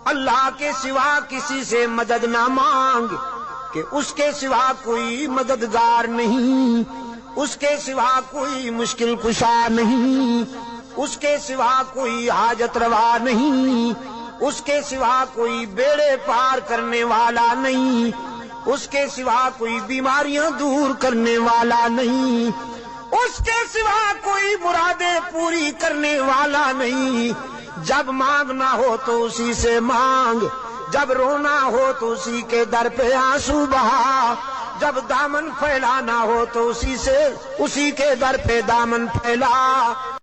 अल्लाह के सिवा किसी से मदद ना मांग कि उसके सिवा कोई मददगार नहीं, उसके सिवा कोई मुश्किल कुशा नहीं, उसके सिवा कोई हाजत रवा नहीं, उसके सिवा कोई बेड़े पार करने वाला नहीं, उसके सिवा कोई बीमारियां दूर करने वाला नहीं, उसके सिवा कोई मुरादें पूरी करने वाला नहीं। जब मांगना हो तो उसी से मांग, जब रोना हो तो उसी के दर पे आंसू बहा, जब दामन फैलाना हो तो उसी के दर पे दामन फैला।